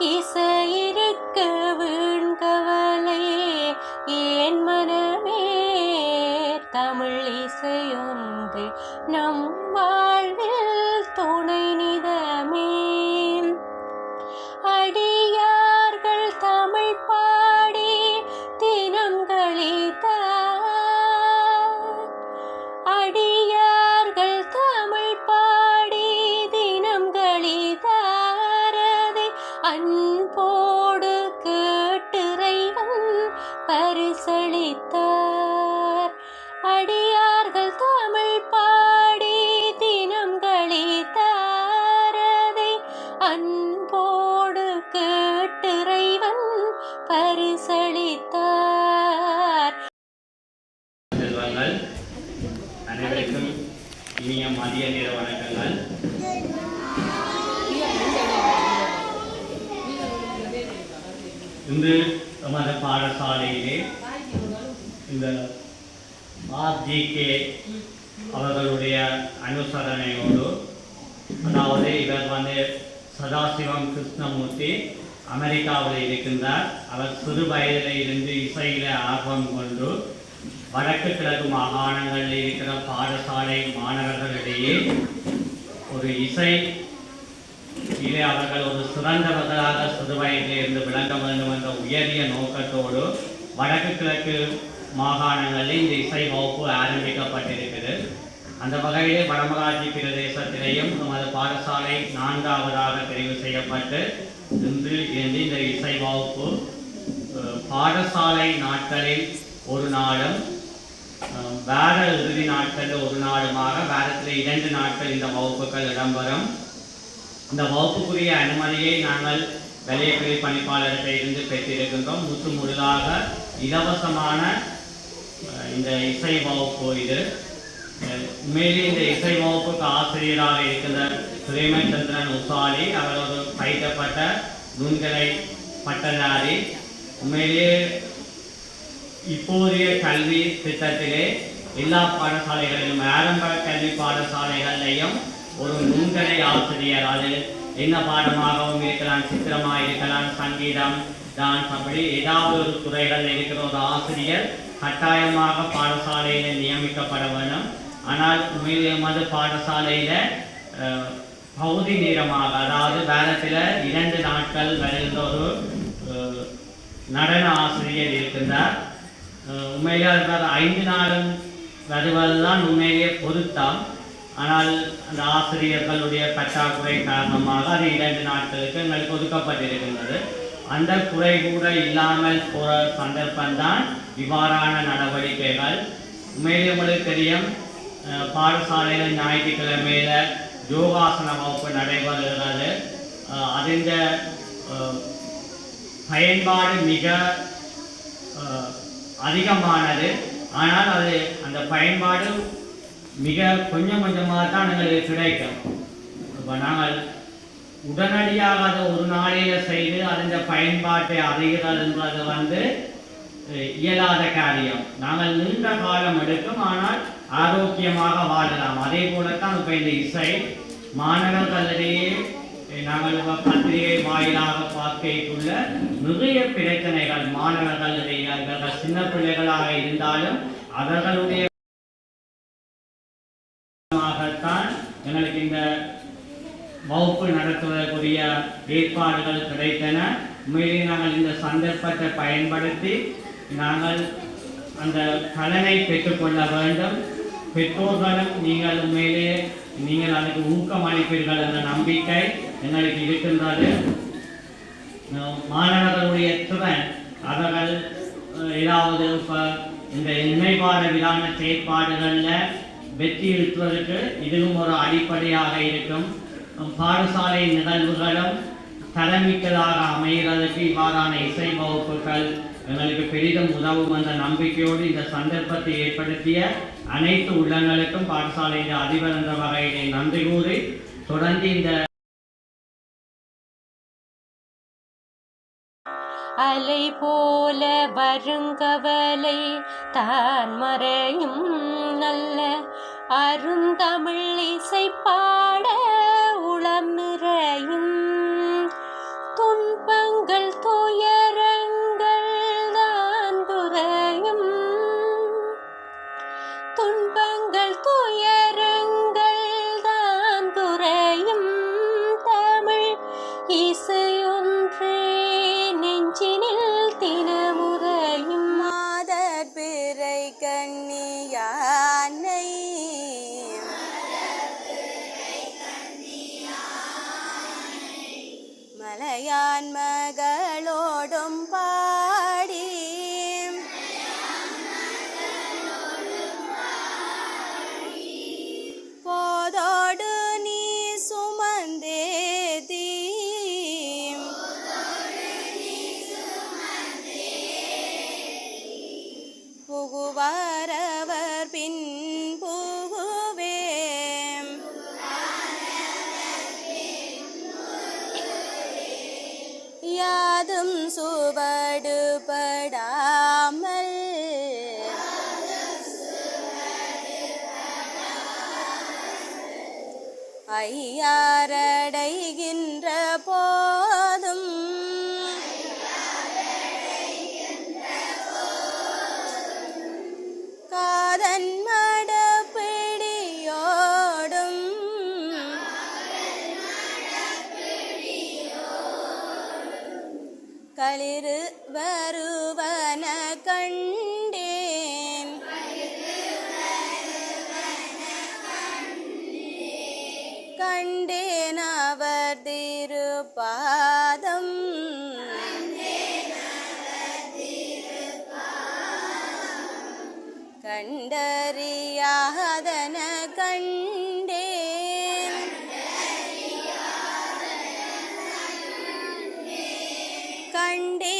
இசையிருக்க வீண்கவலை ஏன் மனமே தமிழ் இசையொன்று நம் வாழ்வில் துணை நிதமே. அடியார்கள் தமிழ் பாடி தினம் கழித்தார், அடியார்கள் தமிழ் பாடி தினம் கழித்தாரதை அன்போடு கேட்டிறைவன் பரிசளித்தார். அடியார்கள் தமிழ் பாடி தினம் கழித்தாரதை அன்போடு கேட்டிறைவன் பரிசளித்தார். அனைவருக்கும் இனிய மதிய நேர வணக்கங்கள். இன்று நமது பாடசாலையிலே இந்த ஆர்ஜிகே அவர்களுடைய அனுசரணையோடு, அதாவது இவர் சதாசிவம் கிருஷ்ணமூர்த்தி அமெரிக்காவில் இருக்கின்றார். அவர் சிறு வயதில் இருந்து இசையில ஆர்வம் கொண்டு வடக்கு கிழக்கு மாகாணங்களில் இருக்கிற பாடசாலை மாணவர்களிடையே ஒரு இசையிலே அவர்கள் ஒரு சிறந்தவர்களாக சிறு வயதில் இருந்து விளங்க வேண்டும் என்ற உயரிய நோக்கத்தோடு வடக்கு கிழக்கு மாகாணங்களில் இந்த இசை வகுப்பு ஆரம்பிக்கப்பட்டிருக்கிறது. அந்த வகையிலே வடமராட்சி பிரதேசத்திலேயும் நமது பாடசாலை 4ஆவதாக தெரிவு செய்யப்பட்டு இன்று இந்த இசை வகுப்பு பாடசாலை நாட்களில் ஒரு நாளும் வார இறுதி நாட்களில் ஒரு நாளுமாக வாரத்தில் 2 நாட்கள் இந்த வகுப்புகள் இடம்பெறும். இந்த வகுப்புக்குரிய அனுமதியை நாங்கள் வலயப்பிரிவு பணிப்பாளர்களிடம் இருந்து பெற்றிருக்கின்றோம். முழுதாக இலவசமான இந்த இசை வகுப்பு இது. உண்மையிலே இந்த இசை வகுப்புக்கு ஆசிரியராக இருக்கின்ற சுரேமச்சந்திரன் உசாலி அவர் ஒரு பயிற்றப்பட்ட நுண்கலை பட்டதாரி. உண்மையிலேயே இப்போதைய கல்வி திட்டத்திலே எல்லா பாடசாலைகளிலும் ஆரம்ப கல்வி பாடசாலைகளிலையும் ஒரு நுண்கலை ஆசிரியர், அது என்ன பாடமாகவும் இருக்கலாம், சித்திரமாக இருக்கலாம், சங்கீதம், டான்ஸ், அப்படி ஏதாவது ஒரு துறைகளில் இருக்கிற ஒரு ஆசிரியர் கட்டாயமாக பாடசாலையில் நியமிக்கப்பட வேண்டும். ஆனால் உண்மையிலே பாடசாலையில் பகுதி நேரமாக, அதாவது வாரத்தில் 2 நாட்கள் வருகின்ற ஒரு நடன ஆசிரியர் இருக்கின்றார். உண்மையிலே 5 நாளும் வருவதுதான் உண்மையிலேயே பொருத்தம். ஆனால் அந்த ஆசிரியர்களுடைய பற்றாக்குறை காரணமாக அது 2 நாட்களுக்கு எங்களுக்கு ஒதுக்கப்பட்டிருக்கின்றது. அந்த குறை கூட இல்லாமல் போகிற சந்தர்ப்பம்தான் இவ்வாறான நடவடிக்கைகள். உண்மையிலே உங்களுக்கு தெரியும், பாடசாலையில் ஞாயிற்றுக்கிழமையில யோகாசன வகுப்பு நடைபெறுகிறது. அதன் பயன்பாடு மிக அதிகமானது. ஆனால் அது அந்த பயன்பாடு மிக கொஞ்சம் கொஞ்சமாக தான் எங்களுக்கு கிடைக்கும். இப்போ நாங்கள் உடனடியாக அதை ஒரு நாளையில் செய்து அதன் பயன்பாட்டை அறிகிறது என்பது இயலாத காரியம். நாங்கள் நீண்ட காலம் எடுக்கும், ஆனால் ஆரோக்கியமாக வாழலாம். அதே போலத்தான் இப்போ இந்த இசை மாணவர்களிடையே நாங்கள் பத்திரிகை வாயிலாக பார்க்கக்குள்ள நிறைய பிரச்சனைகள் மாணவர்களிடையே, அவர்கள் சின்ன பிள்ளைகளாக இருந்தாலும் அவர்களுடைய எங்களுக்கு இந்த வகுப்பு நடத்துவதற்குரிய ஏற்பாடுகள் கிடைத்தன. உண்மையிலே நாங்கள் இந்த சந்தர்ப்பத்தை பயன்படுத்தி நாங்கள் அந்த பலனை பெற்றுக்கொள்ள வேண்டும். பெற்றோர்களும் நீங்கள் உண்மையிலே நீங்கள் அதுக்கு ஊக்கம் அளிப்பீர்கள் என்ற நம்பிக்கை எங்களுக்கு இருக்கின்றது. மாணவர்களுடைய திறன், அவர்கள் ஏதாவது இப்போ இந்த நினைவார விழான செயற்பாடுகளில் வெற்றி ஈட்டுவதற்கு இதுவும் ஒரு அடிப்படையாக இருக்கும். பாடசாலை நிகழ்வுகளும் தரமிக்கதாக அமைகிறதுக்கு இவ்வாறான இசை வகுப்புகள் எங்களுக்கு பெரிதும் உதவும் என்ற நம்பிக்கையோடு இந்த சந்தர்ப்பத்தை ஏற்படுத்திய அனைத்து உள்ளங்களுக்கும் பாடசாலையின் அதிபர் என்ற வகையிலே நன்றி கூறி தொடர்ந்து இந்த அலை போல வருங்கவலை தான் மறையும் நல்ல அருந்தமிழ் இசை பாட உளம் நிறையும் துன்ப மலையான் மகளோடும் பாடி போதோடு நீ சுமந்தேதி புகுவாரவர் பின் புகுவேம் யாதும் சுவடுபடாமல் ஐயாரடைகின்ற போதும் காதன் மடப்பிடியோடும் களிறு வருவன கண்டேன் கண்டேன் அவர் திருப்பாதம் கண்டறியாதன கண்டேன் கண்டே